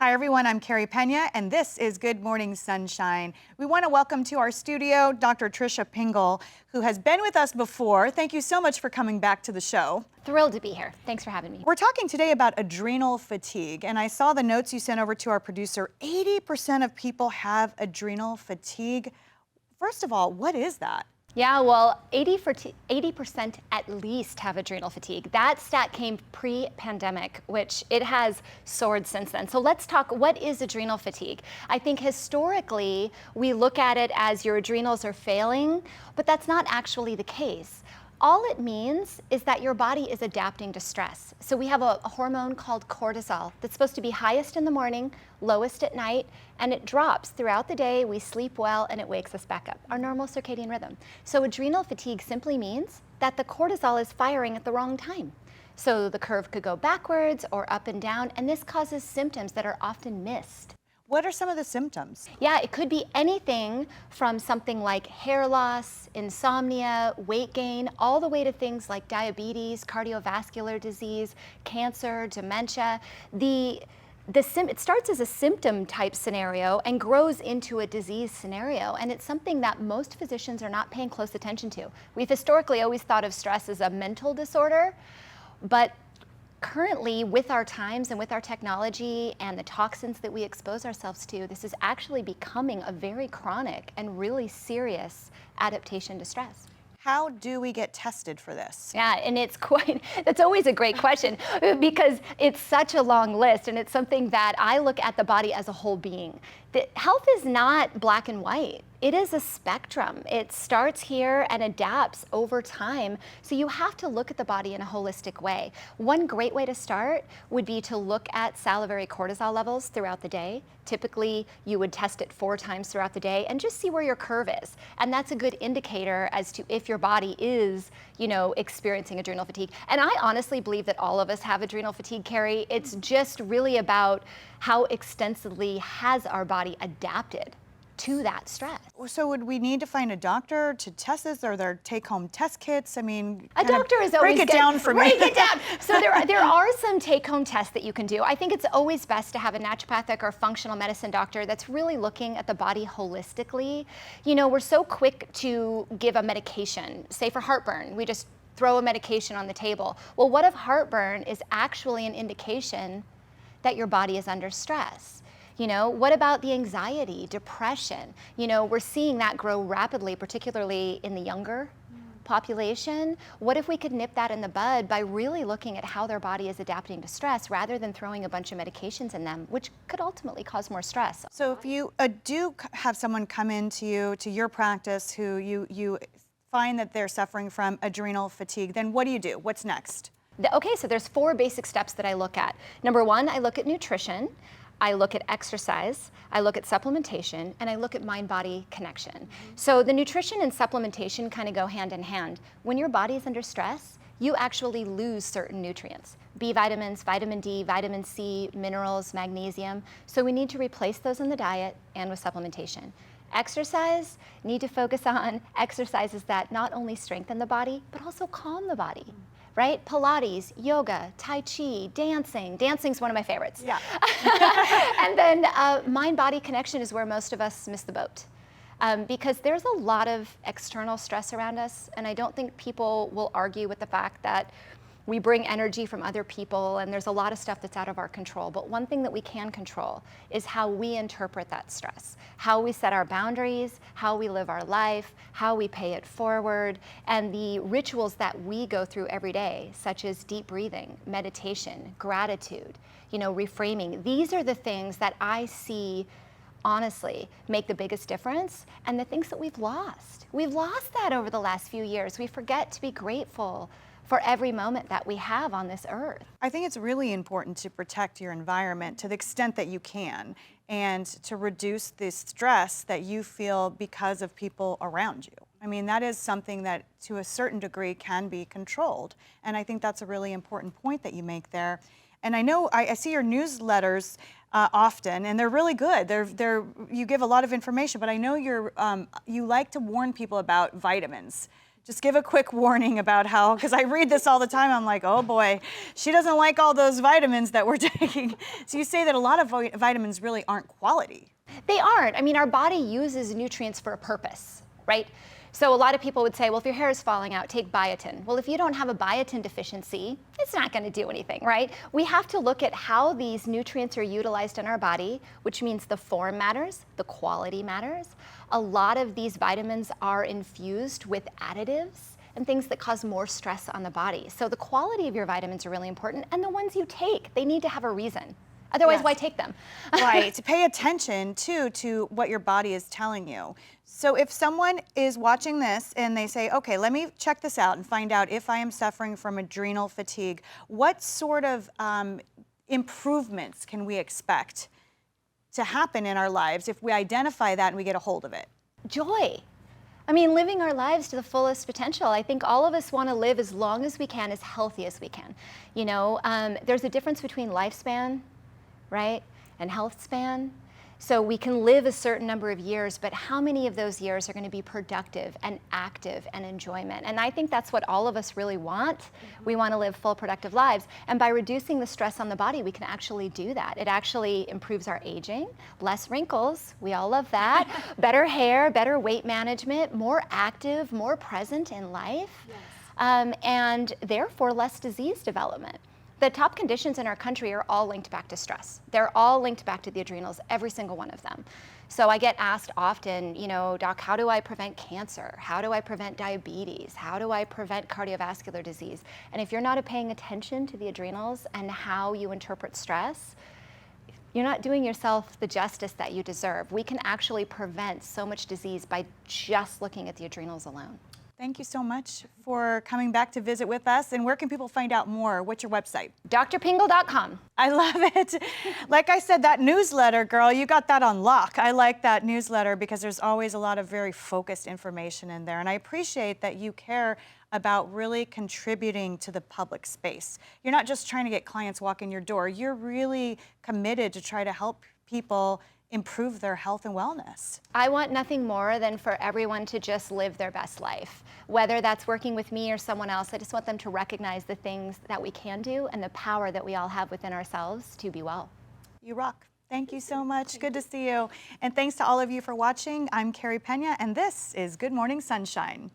Hi everyone, I'm Carey Pena and this is Good Morning Sunshine. We want to welcome to our studio Dr. Tricia Pingel, who has been with us before. Thank you so much for coming back to the show. Thrilled to be here. Thanks for having me. We're talking today about adrenal fatigue, and I saw the notes you sent over to our producer. 80% of people have adrenal fatigue. First of all, what is that? Yeah, well, 80% at least have adrenal fatigue. That stat came pre-pandemic, which it has soared since then. So let's talk, what is adrenal fatigue? I think historically, we look at it as your adrenals are failing, but that's not actually the case. All it means is that your body is adapting to stress. So we have a hormone called cortisol that's supposed to be highest in the morning, lowest at night, and it drops throughout the day. We sleep well and it wakes us back up, our normal circadian rhythm. So adrenal fatigue simply means that the cortisol is firing at the wrong time. So the curve could go backwards or up and down, and this causes symptoms that are often missed. What are some of the symptoms? Yeah, it could be anything from something like hair loss, insomnia, weight gain, all the way to things like diabetes, cardiovascular disease, cancer, dementia. It starts as a symptom type scenario and grows into a disease scenario, and it's something that most physicians are not paying close attention to. We've historically always thought of stress as a mental disorder, but currently, with our times and with our technology and the toxins that we expose ourselves to, this is actually becoming a very chronic and really serious adaptation to stress. How do we get tested for this? Yeah, and that's always a great question because it's such a long list, and it's something that I look at the body as a whole being. Health is not black and white. It is a spectrum. It starts here and adapts over time. So you have to look at the body in a holistic way. One great way to start would be to look at salivary cortisol levels throughout the day. Typically, you would test it 4 times throughout the day and just see where your curve is. And that's a good indicator as to if your body is, experiencing adrenal fatigue. And I honestly believe that all of us have adrenal fatigue, Carey. It's just really about how extensively has our body adapted to that stress. So would we need to find a doctor to test this, or their take-home test kits? I mean, a doctor is always break it down for me. Break it down. So there are some take-home tests that you can do. I think it's always best to have a naturopathic or functional medicine doctor that's really looking at the body holistically. We're so quick to give a medication, say for heartburn, we just throw a medication on the table. Well, what if heartburn is actually an indication that your body is under stress? What about the anxiety, depression? We're seeing that grow rapidly, particularly in the younger population. What if we could nip that in the bud by really looking at how their body is adapting to stress rather than throwing a bunch of medications in them, which could ultimately cause more stress? So if you do have someone come into your practice who you find that they're suffering from adrenal fatigue, then what do? What's next? Okay, so there's 4 basic steps that I look at. Number 1, I look at nutrition. I look at exercise, I look at supplementation, and I look at mind-body connection. So the nutrition and supplementation kind of go hand in hand. When your body is under stress, you actually lose certain nutrients. B vitamins, vitamin D, vitamin C, minerals, magnesium. So we need to replace those in the diet and with supplementation. Exercise, need to focus on exercises that not only strengthen the body, but also calm the body. Right? Pilates, yoga, Tai Chi, dancing. Dancing's one of my favorites. Yeah. And then mind-body connection is where most of us miss the boat. Because there's a lot of external stress around us, and I don't think people will argue with the fact that we bring energy from other people, and there's a lot of stuff that's out of our control. But one thing that we can control is how we interpret that stress, how we set our boundaries, how we live our life, how we pay it forward, and the rituals that we go through every day, such as deep breathing, meditation, gratitude, reframing. These are the things that I see honestly make the biggest difference, and the things that we've lost. We've lost that over the last few years. We forget to be grateful for every moment that we have on this earth. I think it's really important to protect your environment to the extent that you can, and to reduce the stress that you feel because of people around you. I mean, that is something that to a certain degree can be controlled. And I think that's a really important point that you make there. And I know I see your newsletters often, and they're really good. You give a lot of information, but I know you like to warn people about vitamins. just give a quick warning about how, because I read this all the time, I'm like, oh boy, she doesn't like all those vitamins that we're taking. So you say that a lot of vitamins really aren't quality. They aren't. I mean, our body uses nutrients for a purpose, right? So a lot of people would say, well, if your hair is falling out, take biotin. Well, if you don't have a biotin deficiency, it's not going to do anything, right? We have to look at how these nutrients are utilized in our body, which means the form matters, the quality matters. A lot of these vitamins are infused with additives and things that cause more stress on the body. So the quality of your vitamins are really important, and the ones you take, they need to have a reason. Otherwise, Yes. why take them? Right, to pay attention too to what your body is telling you. So if someone is watching this and they say, okay, let me check this out and find out if I am suffering from adrenal fatigue, what sort of improvements can we expect to happen in our lives if we identify that and we get a hold of it? Joy. I mean, living our lives to the fullest potential. I think all of us want to live as long as we can, as healthy as we can. You know, there's a difference between lifespan, right, and health span. So we can live a certain number of years, but how many of those years are going to be productive and active and enjoyment? And I think that's what all of us really want. We want to live full, productive lives. And by reducing the stress on the body, we can actually do that. It actually improves our aging, less wrinkles, we all love that, better hair, better weight management, more active, more present in life, and therefore less disease development. The top conditions in our country are all linked back to stress. They're all linked back to the adrenals, every single one of them. So I get asked often, you know, doc, how do I prevent cancer? How do I prevent diabetes? How do I prevent cardiovascular disease? And if you're not paying attention to the adrenals and how you interpret stress, you're not doing yourself the justice that you deserve. We can actually prevent so much disease by just looking at the adrenals alone. Thank you so much for coming back to visit with us. And where can people find out more? What's your website? drpingel.com. I love it. Like I said, that newsletter, girl, you got that on lock. I like that newsletter because there's always a lot of very focused information in there. And I appreciate that you care about really contributing to the public space. You're not just trying to get clients walk in your door. You're really committed to try to help people improve their health and wellness. I want nothing more than for everyone to just live their best life. Whether that's working with me or someone else, I just want them to recognize the things that we can do and the power that we all have within ourselves to be well. You rock. Thank you so much. Good to see you. And thanks to all of you for watching. I'm Carey Pena, and this is Good Morning Sunshine.